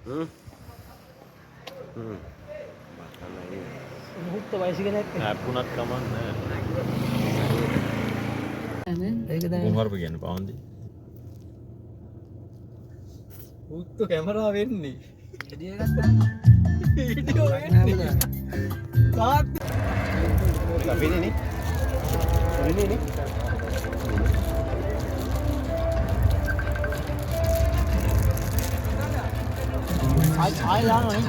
මුහුත් බයිසිකලයක් හැප්පුණත් කමක් නැහැ. ඒක දැන් කුණුහරුප කියන්නේ පවන්දි. උත්තු කැමරා වෙන්නේ. විඩියෝ එකක් ගන්න. වීඩියෝ වෙන්නේ. තාත් අපිනේ නේ. ඉන්නේ නේ. ආය යානවා නේ.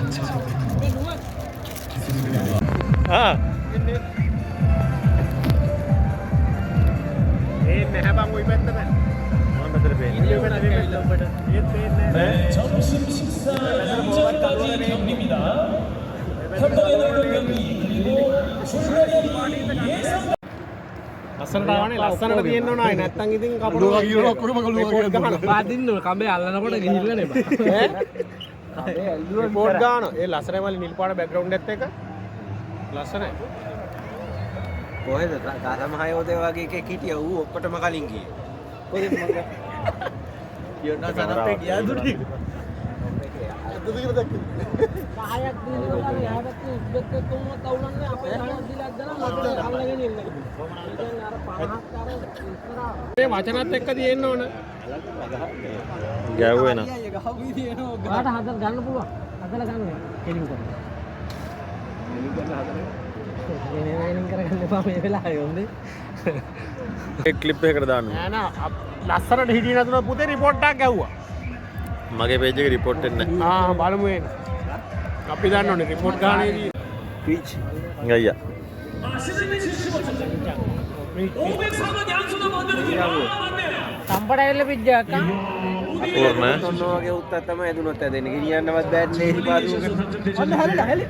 ඒ නැහැ බං ওই පැත්ත බෑ. මොන පැත්තට පේන්නේ? ඔය පැත්තට පේන්නේ ඔබට. ඒත් පේන්නේ නැහැ. 점심 식사 인정입니다. 현장에는 그리고 출발이 예상. ලස්සනට ආවනේ ලස්සනට තියෙන්න ඕන ආයේ නැත්තම් ඉතින් කපනවා කියනවා ඔක්කොම ගලුවා පාදින්න කඹේ අල්ලනකොට ගිහිල්ලා නේ බා. රිපෝට් ගන්න. ඒ ලස්සනයි මල්ලි නිල් පාට බෑග්ග්‍රවුන්ඩ් එකත් එක. ලස්සනයි. කොහෙද තරමහයෝදේ වගේ එකෙක් හිටියා ඌ ඔක්කොටම කලින් ගියේ. කොහෙද මම කියනවා සනප්පේ ගියාද ටික. පහයක් දිනවල යාපත් උස්බෙත් කොම්ම තවුලන්නේ අපේ හයක් දිලක් දාලා මට අල්ලගෙන ඉන්නේ. ඉතින් අර පහක් අර ඉස්සරහා මේ වචනත් එක්ක තියෙන්න ඕන. ගැව්වේ නම්. ගහවි තියෙනවා. ඔයාට හදලා ගන්න පුළුවන්. හදලා ගන්න. කෙලින් කරන්න. එනේ කරගන්න එපා මේ වෙලාවේ හොඳේ. ඒ ක්ලිප් එකකට දාන්න. නෑ නෑ ලස්සනට හිටියේ නැතුන පුතේ රිපෝට් එකක් ගැව්වා. මගේ පේජ් එකේ රිපෝට් එන්නේ නැහැ. බලමු එන්න. අපි දන්න ඕනේ රිපෝට් ගානේදී පිච් ගයියා. 504번 양수도 만들어주고 සම්පට ඇවිල්ලා පිජ්ජා අක්කා. පූර්ණ. තොන්නෝ වගේ උත්තර තමයි ඇදුනොත් ඇදෙන්නේ. ගෙනියන්නවත් බෑ ලේසි පාරුවක. අන්න හැරිලා හැලි.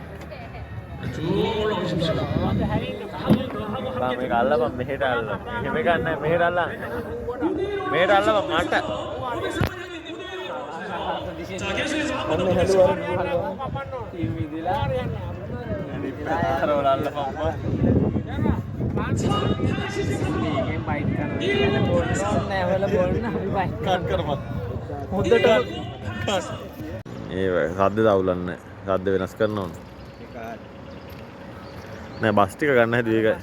බා මේක අල්ලපන් මෙහෙට අල්ලපන්. එහෙම ගන්න මෙහෙට අල්ලන්න. මෙහෙට අල්ලපන් මට. අන්න හැලුවා. ටීවී දිලා අරවල අල්ලපන් මම. මේකෙන් බයිට් කරනවා. බෝල් නෑ වල බෝල් නෑ බයිට් කට් කරපන්. හොඳට ඒ සද්ද දවුලන්නේ. සද්ද වෙනස් කරන්න ඕන. නෑ බස් ටික ගන්න හැදුවේ ඒකයි.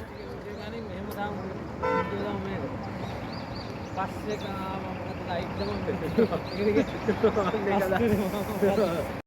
මෙහෙම දාමු. වීඩියෝ දාමු මේක. පස්සේ ගාම මොකද ලයිට් දාමු.